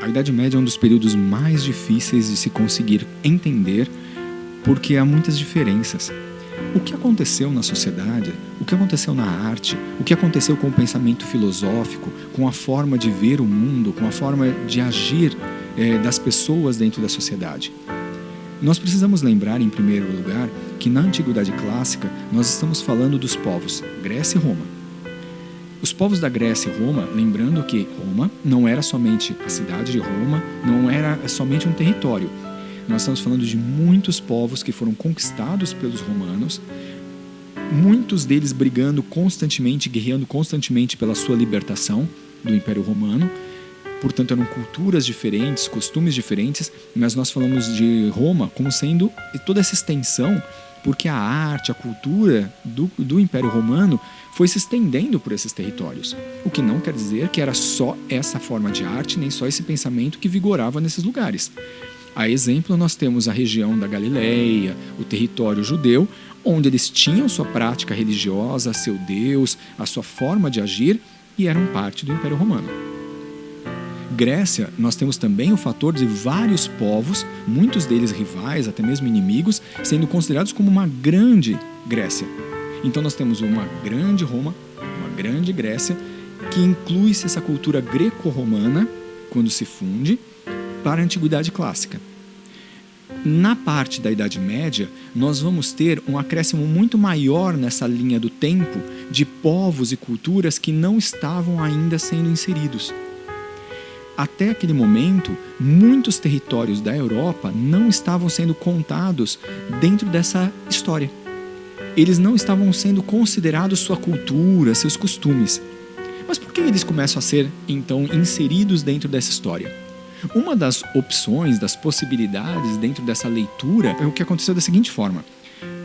A Idade Média é um dos períodos mais difíceis de se conseguir entender, porque há muitas diferenças. O que aconteceu na sociedade, o que aconteceu na arte, o que aconteceu com o pensamento filosófico, com a forma de ver o mundo, com a forma de agir das pessoas dentro da sociedade. Nós precisamos lembrar, em primeiro lugar, que na Antiguidade Clássica nós estamos falando dos povos Grécia e Roma. Os povos da Grécia e Roma, lembrando que Roma não era somente a cidade de Roma, não era somente um território. Nós estamos falando de muitos povos que foram conquistados pelos romanos, muitos deles brigando constantemente, guerreando constantemente pela sua libertação do Império Romano. Portanto, eram culturas diferentes, costumes diferentes, mas nós falamos de Roma como sendo toda essa extensão, porque a arte, a cultura do Império Romano foi se estendendo por esses territórios. O que não quer dizer que era só essa forma de arte, nem só esse pensamento que vigorava nesses lugares. A exemplo, nós temos a região da Galileia, o território judeu, onde eles tinham sua prática religiosa, seu Deus, a sua forma de agir, e eram parte do Império Romano. Grécia, nós temos também o fator de vários povos, muitos deles rivais, até mesmo inimigos, sendo considerados como uma grande Grécia. Então nós temos uma grande Roma, uma grande Grécia, que inclui-se essa cultura greco-romana, quando se funde, para a Antiguidade Clássica. Na parte da Idade Média, nós vamos ter um acréscimo muito maior nessa linha do tempo de povos e culturas que não estavam ainda sendo inseridos. Até aquele momento, muitos territórios da Europa não estavam sendo contados dentro dessa história. Eles não estavam sendo considerados sua cultura, seus costumes. Mas por que eles começam a ser, então, inseridos dentro dessa história? Uma das opções, das possibilidades dentro dessa leitura é o que aconteceu da seguinte forma.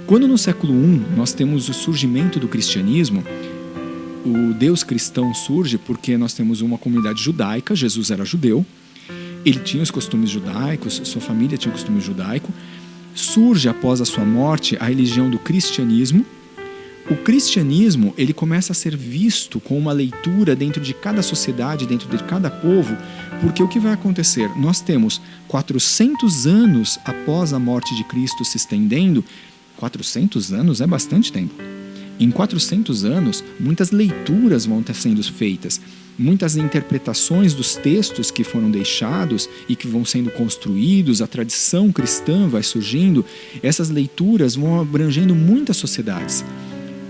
Quando no século I nós temos o surgimento do cristianismo, o Deus cristão surge porque nós temos uma comunidade judaica, Jesus era judeu, ele tinha os costumes judaicos, sua família tinha o costume judaico. Surge após a sua morte a religião do cristianismo. O cristianismo ele começa a ser visto com uma leitura dentro de cada sociedade, dentro de cada povo, porque o que vai acontecer? Nós temos 400 anos após a morte de Cristo se estendendo. 400 anos é bastante tempo. Em 400 anos, muitas leituras vão estar sendo feitas, muitas interpretações dos textos que foram deixados e que vão sendo construídos, a tradição cristã vai surgindo, essas leituras vão abrangendo muitas sociedades.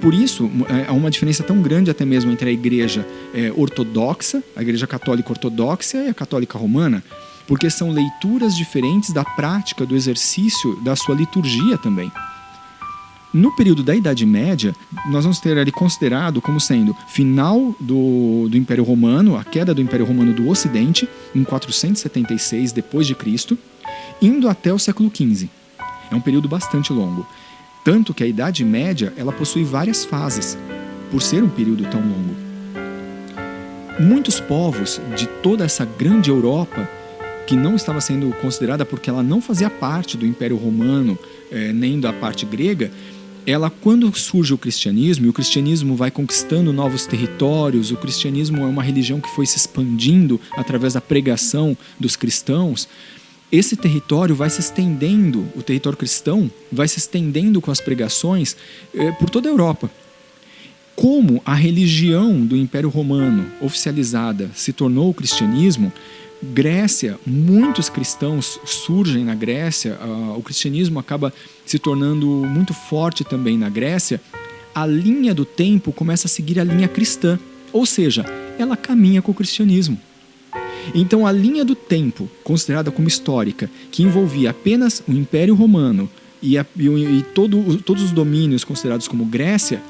Por isso, há uma diferença tão grande até mesmo entre a igreja ortodoxa, a igreja católica ortodoxa e a católica romana, porque são leituras diferentes da prática, do exercício, da sua liturgia também. No período da Idade Média, nós vamos ter ali considerado como sendo final do Império Romano, a queda do Império Romano do Ocidente, em 476 depois de Cristo, indo até o século XV. É um período bastante longo. Tanto que a Idade Média ela possui várias fases, por ser um período tão longo. Muitos povos de toda essa grande Europa, que não estava sendo considerada porque ela não fazia parte do Império Romano, nem da parte grega, ela, quando surge o cristianismo, e o cristianismo vai conquistando novos territórios, o cristianismo é uma religião que foi se expandindo através da pregação dos cristãos, esse território vai se estendendo, o território cristão vai se estendendo com as pregações por toda a Europa. Como a religião do Império Romano oficializada se tornou o cristianismo, Grécia, muitos cristãos surgem na Grécia, o cristianismo acaba se tornando muito forte também na Grécia, a linha do tempo começa a seguir a linha cristã, ou seja, ela caminha com o cristianismo. Então a linha do tempo, considerada como histórica, que envolvia apenas o Império Romano e todos os domínios considerados como Grécia,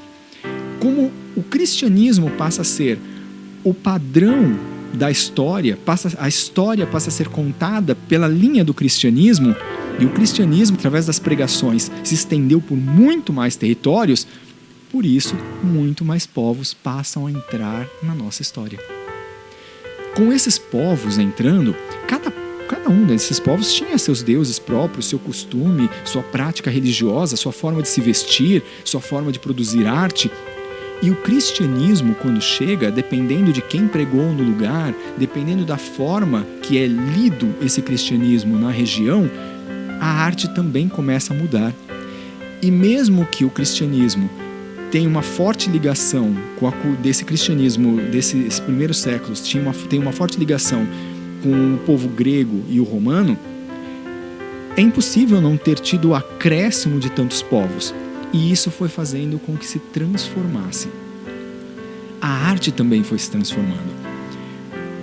como o cristianismo passa a ser o padrão da história, a história passa a ser contada pela linha do cristianismo, e o cristianismo, através das pregações, se estendeu por muito mais territórios, por isso, muito mais povos passam a entrar na nossa história. Com esses povos entrando, cada um desses povos tinha seus deuses próprios, seu costume, sua prática religiosa, sua forma de se vestir, sua forma de produzir arte. E o cristianismo, quando chega, dependendo de quem pregou no lugar, dependendo da forma que é lido esse cristianismo na região, a arte também começa a mudar. E mesmo que o cristianismo tenha uma forte ligação desse cristianismo, desses primeiros séculos, tem uma forte ligação com o povo grego e o romano, é impossível não ter tido o acréscimo de tantos povos. E isso foi fazendo com que se transformasse. A arte também foi se transformando.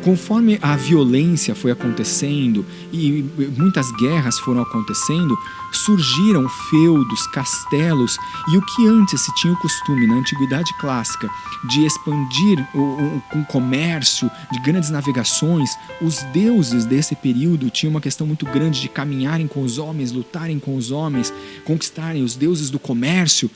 Conforme a violência foi acontecendo e muitas guerras foram acontecendo, surgiram feudos, castelos, e o que antes se tinha o costume, na Antiguidade Clássica, de expandir com comércio, de grandes navegações, os deuses desse período tinham uma questão muito grande de caminharem com os homens, lutarem com os homens, conquistarem os deuses do comércio.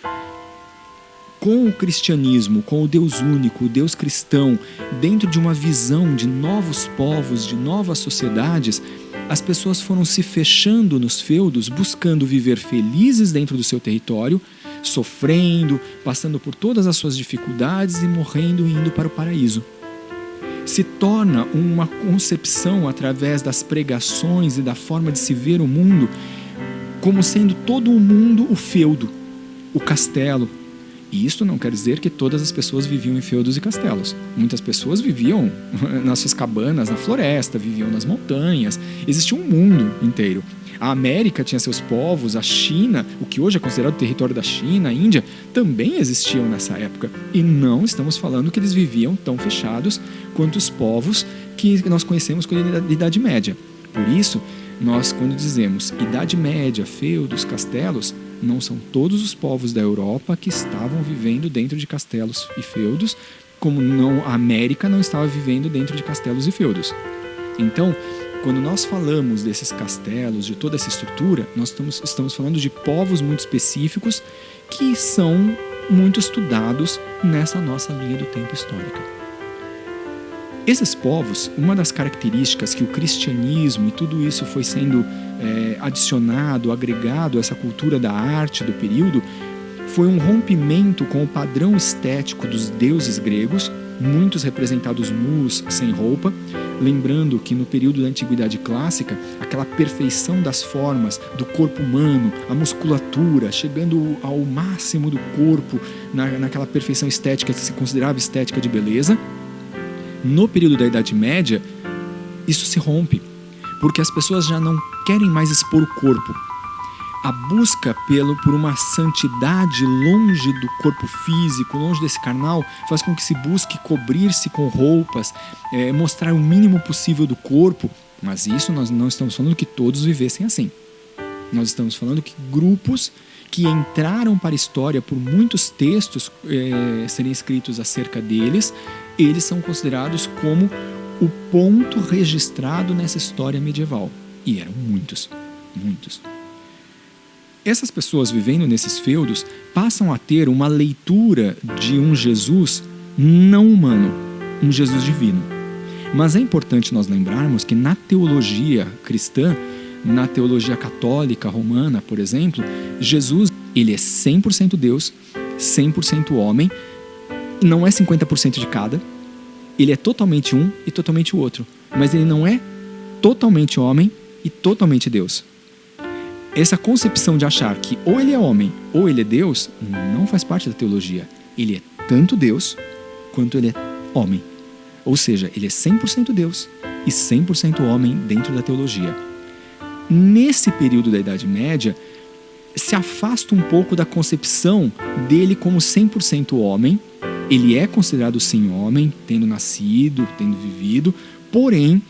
Com o cristianismo, com o Deus único, o Deus cristão, dentro de uma visão de novos povos, de novas sociedades, as pessoas foram se fechando nos feudos, buscando viver felizes dentro do seu território, sofrendo, passando por todas as suas dificuldades e morrendo e indo para o paraíso. Se torna uma concepção através das pregações e da forma de se ver o mundo como sendo todo o mundo o feudo, o castelo. E isso não quer dizer que todas as pessoas viviam em feudos e castelos. Muitas pessoas viviam nas suas cabanas, na floresta, viviam nas montanhas. Existia um mundo inteiro. A América tinha seus povos, a China, o que hoje é considerado território da China, a Índia, também existiam nessa época. E não estamos falando que eles viviam tão fechados quanto os povos que nós conhecemos como Idade Média. Por isso, nós, quando dizemos Idade Média, feudos, castelos, não são todos os povos da Europa que estavam vivendo dentro de castelos e feudos, como a América não estava vivendo dentro de castelos e feudos. Então, quando nós falamos desses castelos, de toda essa estrutura, nós estamos falando de povos muito específicos que são muito estudados nessa nossa linha do tempo histórica. Esses povos, uma das características que o cristianismo e tudo isso foi sendo adicionado, agregado a essa cultura da arte do período, foi um rompimento com o padrão estético dos deuses gregos, muitos representados nus, sem roupa, lembrando que no período da Antiguidade Clássica, aquela perfeição das formas do corpo humano, a musculatura, chegando ao máximo do corpo, naquela perfeição estética que se considerava estética de beleza. No período da Idade Média, isso se rompe, porque as pessoas já não querem mais expor o corpo. A busca por uma santidade longe do corpo físico, longe desse carnal, faz com que se busque cobrir-se com roupas, mostrar o mínimo possível do corpo. Mas isso nós não estamos falando que todos vivessem assim. Nós estamos falando que grupos que entraram para a história por muitos textos serem escritos acerca deles, eles são considerados como o ponto registrado nessa história medieval. E eram muitos, muitos. Essas pessoas vivendo nesses feudos passam a ter uma leitura de um Jesus não humano, um Jesus divino. Mas é importante nós lembrarmos que na teologia cristã, na teologia católica romana, por exemplo, Jesus, ele é 100% Deus, 100% homem, não é 50% de cada, ele é totalmente um e totalmente o outro, mas ele não é totalmente homem e totalmente Deus. Essa concepção de achar que ou ele é homem ou ele é Deus não faz parte da teologia. Ele é tanto Deus quanto ele é homem. Ou seja, ele é 100% Deus e 100% homem dentro da teologia. Nesse período da Idade Média, se afasta um pouco da concepção dele como 100% homem. Ele é considerado sim homem, tendo nascido, tendo vivido, porém,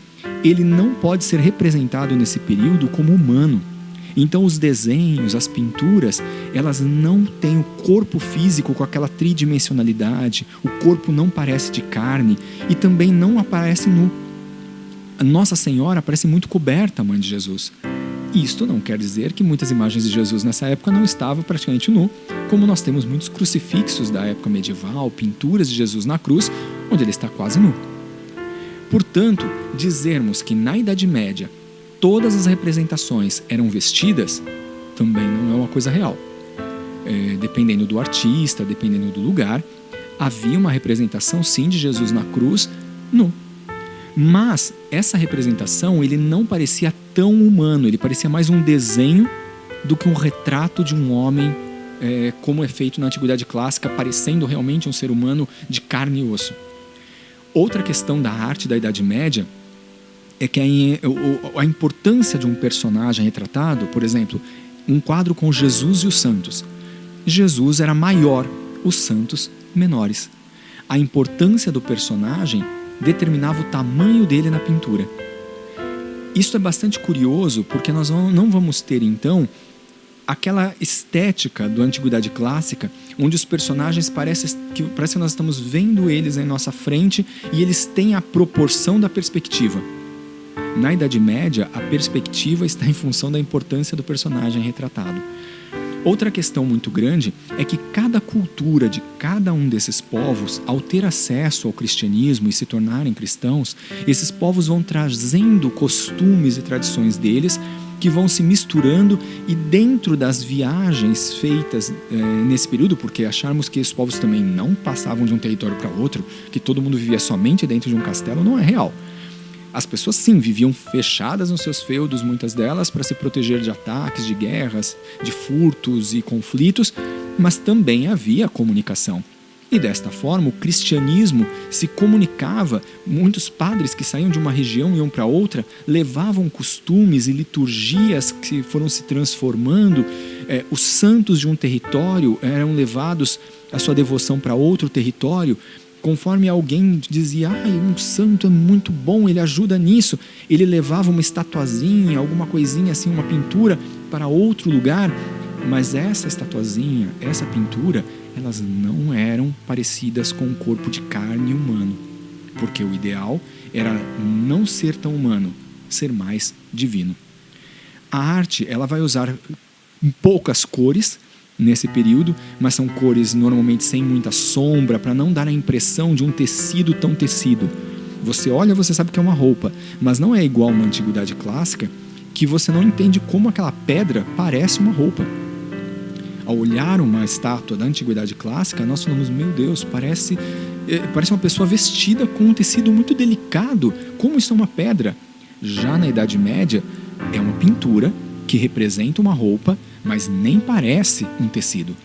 ele não pode ser representado nesse período como humano. Então os desenhos, as pinturas, elas não têm o corpo físico com aquela tridimensionalidade, o corpo não parece de carne e também não aparece nu. A Nossa Senhora aparece muito coberta, a mãe de Jesus. Isto não quer dizer que muitas imagens de Jesus nessa época não estavam praticamente nu, como nós temos muitos crucifixos da época medieval, pinturas de Jesus na cruz, onde ele está quase nu. Portanto, dizermos que na Idade Média todas as representações eram vestidas também não é uma coisa real. Dependendo do artista, dependendo do lugar, Havia uma representação, sim, de Jesus na cruz, nu. Mas essa representação, ele não parecia tão humano, ele parecia mais um desenho do que um retrato de um homem, como é feito na Antiguidade Clássica, parecendo realmente um ser humano de carne e osso. Outra questão da arte da Idade Média é que a importância de um personagem retratado, por exemplo, um quadro com Jesus e os santos. Jesus era maior, os santos menores. A importância do personagem determinava o tamanho dele na pintura. Isso é bastante curioso, porque nós não vamos ter, então, aquela estética da Antiguidade Clássica, onde os personagens parece que nós estamos vendo eles em nossa frente e eles têm a proporção da perspectiva. Na Idade Média, a perspectiva está em função da importância do personagem retratado. Outra questão muito grande é que cada cultura de cada um desses povos, ao ter acesso ao cristianismo e se tornarem cristãos, esses povos vão trazendo costumes e tradições deles que vão se misturando, e dentro das viagens feitas nesse período, porque acharmos que esses povos também não passavam de um território para outro, que todo mundo vivia somente dentro de um castelo, não é real. As pessoas, sim, viviam fechadas nos seus feudos, muitas delas, para se proteger de ataques, de guerras, de furtos e conflitos, mas também havia comunicação. E desta forma, o cristianismo se comunicava. Muitos padres que saíam de uma região e iam para outra levavam costumes e liturgias que foram se transformando. Os santos de um território eram levados a sua devoção para outro território. Conforme alguém dizia, um santo é muito bom, ele ajuda nisso, ele levava uma estatuazinha, alguma coisinha assim, uma pintura para outro lugar, mas essa estatuazinha, essa pintura, elas não eram parecidas com o corpo de carne humano, porque o ideal era não ser tão humano, ser mais divino. A arte, ela vai usar poucas cores nesse período, mas são cores normalmente sem muita sombra, para não dar a impressão de um tecido tão tecido. Você olha, você sabe que é uma roupa, mas não é igual na Antiguidade Clássica, que você não entende como aquela pedra parece uma roupa. Ao olhar uma estátua da Antiguidade Clássica, nós falamos, meu Deus, parece uma pessoa vestida com um tecido muito delicado, como isso é uma pedra. Já na Idade Média, é uma pintura que representa uma roupa, mas nem parece um tecido.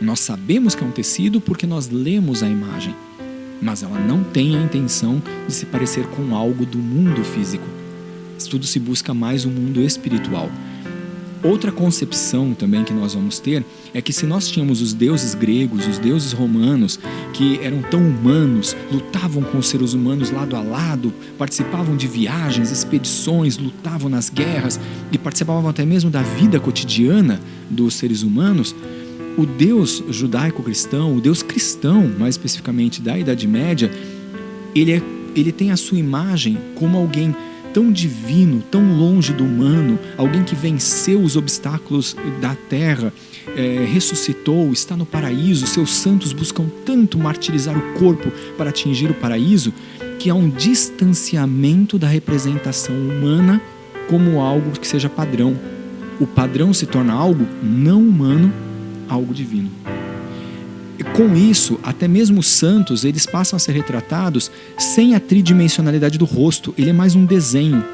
Nós sabemos que é um tecido porque nós lemos a imagem, mas ela não tem a intenção de se parecer com algo do mundo físico. Tudo se busca mais o mundo espiritual. Outra concepção também que nós vamos ter é que se nós tínhamos os deuses gregos, os deuses romanos, que eram tão humanos, lutavam com os seres humanos lado a lado, participavam de viagens, expedições, lutavam nas guerras e participavam até mesmo da vida cotidiana dos seres humanos, o Deus judaico-cristão, o Deus cristão, mais especificamente da Idade Média, ele tem a sua imagem como alguém tão divino, tão longe do humano, alguém que venceu os obstáculos da terra, ressuscitou, está no paraíso. Seus santos buscam tanto martirizar o corpo para atingir o paraíso, que há um distanciamento da representação humana como algo que seja padrão. O padrão se torna algo não humano, algo divino. Com isso, até mesmo os santos, eles passam a ser retratados sem a tridimensionalidade do rosto, ele é mais um desenho.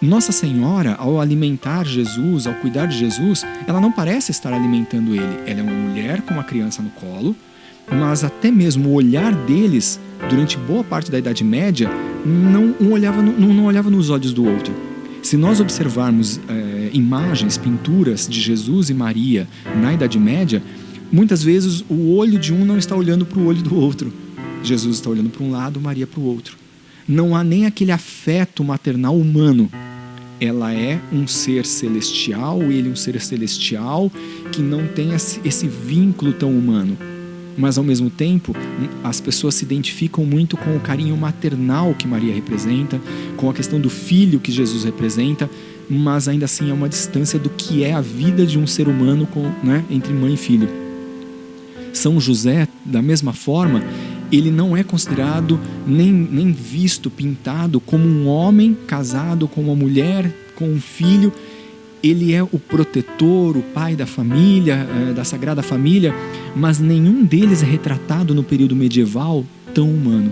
Nossa Senhora, ao alimentar Jesus, ao cuidar de Jesus, ela não parece estar alimentando ele. Ela é uma mulher com uma criança no colo, mas até mesmo o olhar deles, durante boa parte da Idade Média, não olhava nos olhos do outro. Se nós observarmos imagens, pinturas de Jesus e Maria na Idade Média, muitas vezes o olho de um não está olhando para o olho do outro. Jesus está olhando para um lado, Maria para o outro. Não há nem aquele afeto maternal humano. Ela é um ser celestial, ele é um ser celestial que não tem esse vínculo tão humano. Mas, ao mesmo tempo, as pessoas se identificam muito com o carinho maternal que Maria representa, com a questão do filho que Jesus representa, mas ainda assim é uma distância do que é a vida de um ser humano entre mãe e filho. São José, da mesma forma, ele não é considerado nem visto, pintado como um homem casado com uma mulher, com um filho. ele é o protetor, o pai da família, da Sagrada Família, mas nenhum deles é retratado no período medieval tão humano.